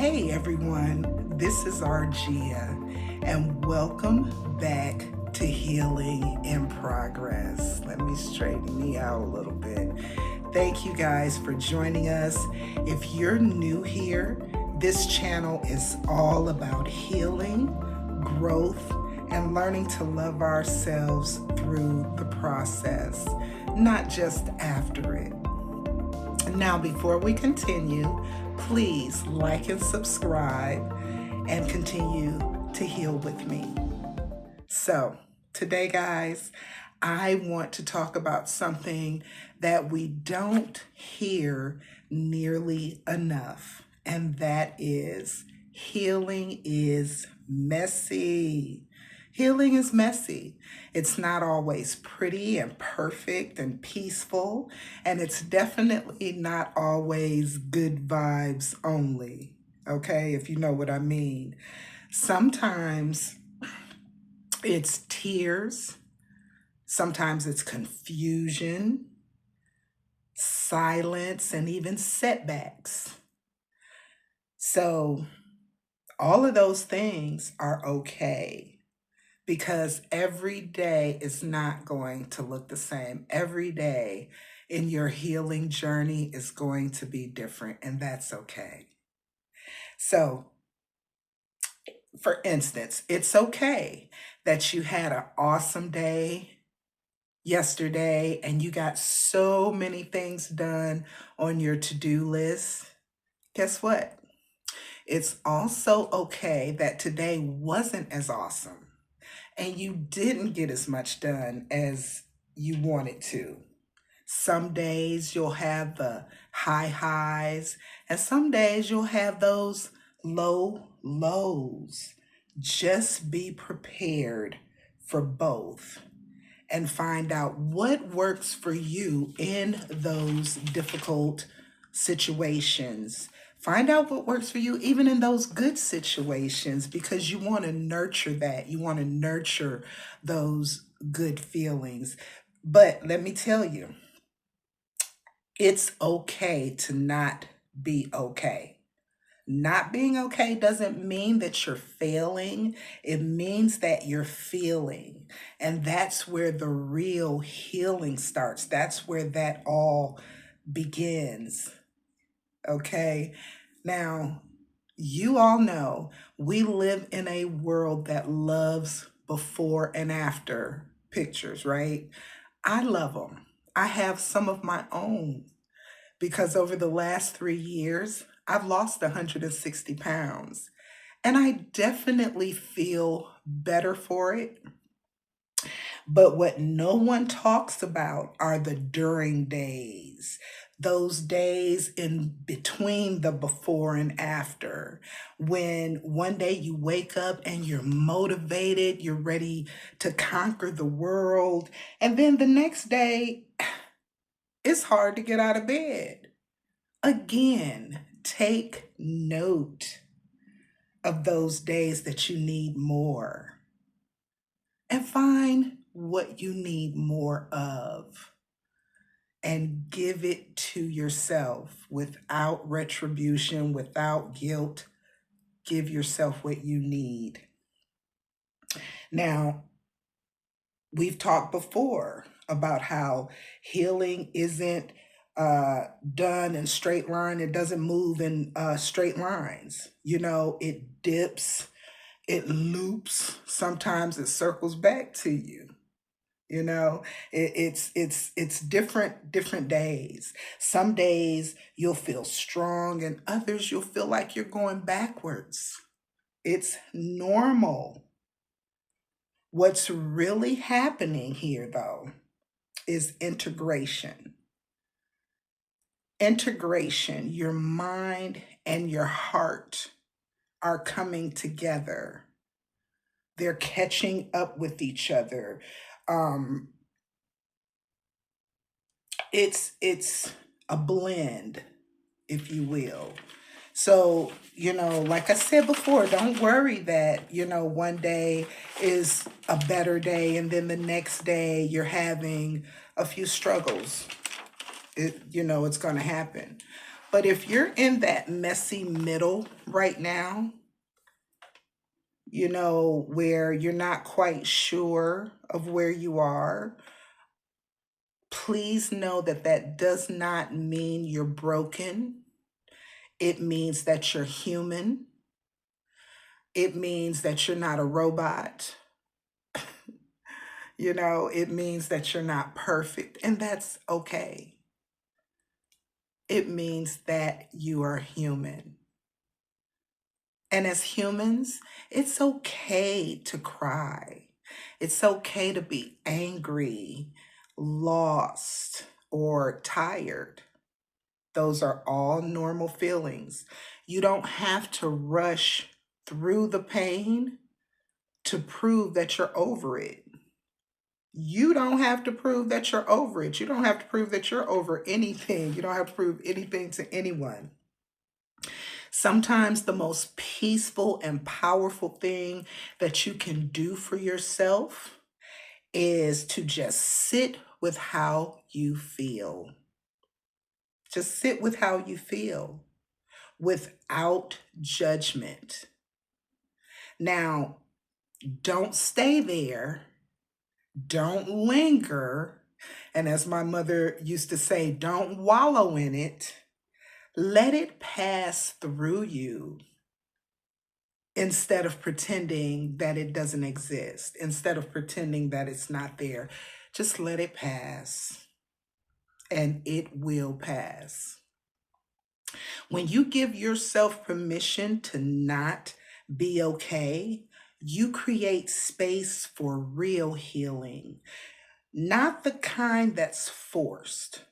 Hey everyone, this is Argia, and welcome back to Healing in Progress. Let me straighten me out a little bit. Thank you guys for joining us. If you're new here, this channel is all about healing, growth, and learning to love ourselves through the process, not just after it. Now, before we continue, please like and subscribe and continue to heal with me. So, today, guys, I want to talk about something that we don't hear nearly enough, and that is healing is messy. Healing is messy. It's not always pretty and perfect and peaceful, and it's definitely not always good vibes only, okay, if you know what I mean. Sometimes it's tears, sometimes it's confusion, silence, and even setbacks. So, all of those things are okay, because every day is not going to look the same. Every day in your healing journey is going to be different, and that's okay. So, for instance, it's okay that you had an awesome day yesterday and you got so many things done on your to-do list. Guess what? It's also okay that today wasn't as awesome and you didn't get as much done as you wanted to. Some days you'll have the high highs, and some days you'll have those low lows. Just be prepared for both and find out what works for you in those difficult situations. Find out what works for you even in those good situations, because you want to nurture that. You want to nurture those good feelings. But let me tell you, it's okay to not be okay. Not being okay doesn't mean that you're failing. It means that you're feeling. And that's where the real healing starts. That's where that all begins. Okay. Now, you all know we live in a world that loves before and after pictures, right? I love them. I have some of my own, because over the last 3 years, I've lost 160 pounds. And I definitely feel better for it. But what no one talks about are the during days, those days in between the before and after, when one day you wake up and you're motivated, you're ready to conquer the world. And then the next day, it's hard to get out of bed. Again, take note of those days that you need more and find what you need more of and give it to yourself without retribution, without guilt. Give yourself what you need. Now, we've talked before about how healing isn't done in straight line. It doesn't move in straight lines. You know, it dips, it loops. Sometimes it circles back to you. You know, it's different days. Some days you'll feel strong, and others you'll feel like you're going backwards. It's normal. What's really happening here, though, is integration. Integration, your mind and your heart are coming together. They're catching up with each other. Um, it's a blend, if you will. So, like I said before, don't worry that, one day is a better day and then the next day you're having a few struggles. It's going to happen. But if you're in that messy middle right now, where you're not quite sure of where you are, please know that that does not mean you're broken. It means that you're human. It means that you're not a robot. It means that you're not perfect, and that's okay. It means that you are human. And as humans, it's okay to cry. It's okay to be angry, lost, or tired. Those are all normal feelings. You don't have to rush through the pain to prove that you're over it. You don't have to prove that you're over it. You don't have to prove that you're over anything. You don't have to prove anything to anyone. Sometimes the most peaceful and powerful thing that you can do for yourself is to just sit with how you feel. Just sit with how you feel without judgment. Now, don't stay there. Don't linger. And as my mother used to say, don't wallow in it. Let it pass through you instead of pretending that it doesn't exist, instead of pretending that it's not there. Just let it pass, and it will pass. When you give yourself permission to not be okay, you create space for real healing, not the kind that's forced,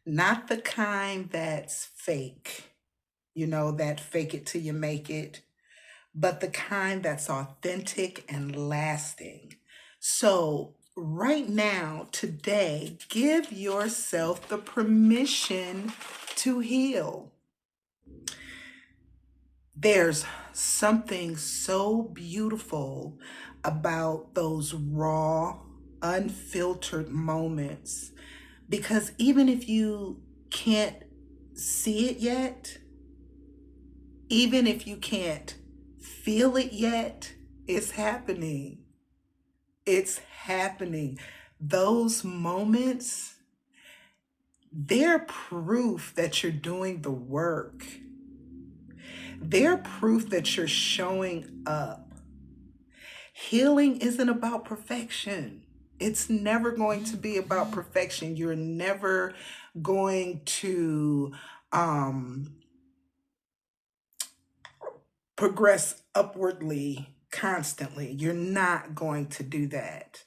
not the kind that's fake, that fake it till you make it, but the kind that's authentic and lasting. So, right now, today, give yourself the permission to heal. There's something so beautiful about those raw, unfiltered moments, because even if you can't see it yet, even if you can't feel it yet, it's happening. It's happening. Those moments, they're proof that you're doing the work. They're proof that you're showing up. Healing isn't about perfection. It's never going to be about perfection. You're never going to progress upwardly constantly. You're not going to do that.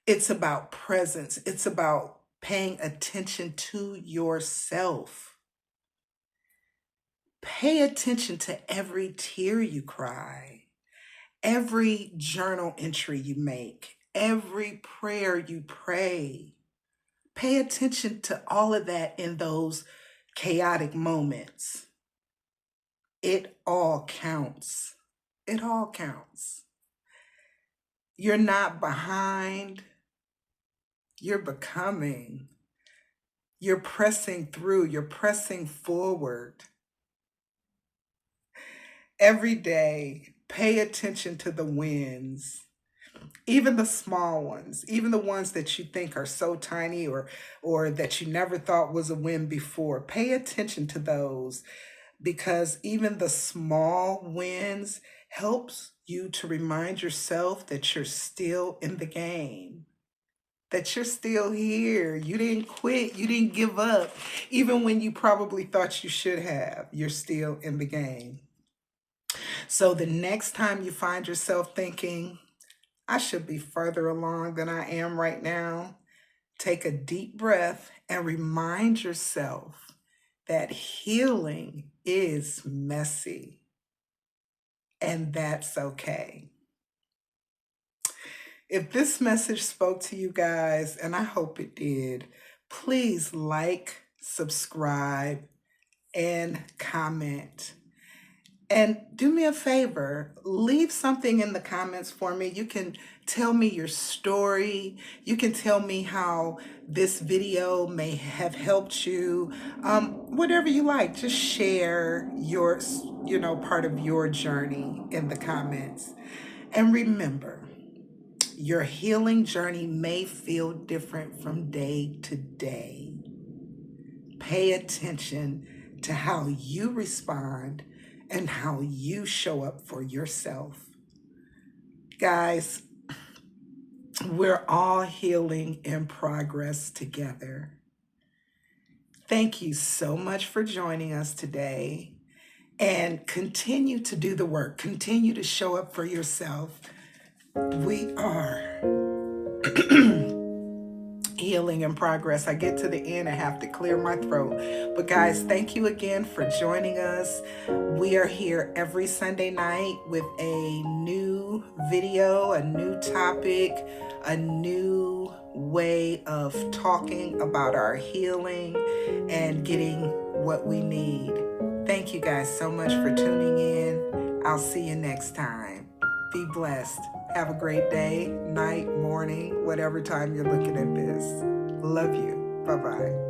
It's about presence. It's about paying attention to yourself. Pay attention to every tear you cry, every journal entry you make, every prayer you pray. Pay attention to all of that in those chaotic moments. It all counts. It all counts. You're not behind. You're becoming. You're pressing through. You're pressing forward. Every day, pay attention to the wins, even the small ones, even the ones that you think are so tiny or that you never thought was a win before. Pay attention to those, because even the small wins helps you to remind yourself that you're still in the game, that you're still here. You didn't quit. You didn't give up. Even when you probably thought you should have, you're still in the game. So the next time you find yourself thinking, I should be further along than I am right now, take a deep breath and remind yourself that healing is messy, and that's okay. If this message spoke to you guys, and I hope it did, please like, subscribe, and comment. And do me a favor, leave something in the comments for me. You can tell me your story. You can tell me how this video may have helped you. Whatever you like, just share your, part of your journey in the comments. And remember, your healing journey may feel different from day to day. Pay attention to how you respond and how you show up for yourself. Guys, we're all healing in progress together. Thank you so much for joining us today, and continue to do the work. Continue to show up for yourself. We are healing in progress. I get to the end, I have to clear my throat. But guys, thank you again for joining us. We are here every Sunday night with a new video, a new topic, a new way of talking about our healing and getting what we need. Thank you guys so much for tuning in. I'll see you next time. Be blessed. Have a great day, night, morning, whatever time you're looking at this. Love you. Bye-bye.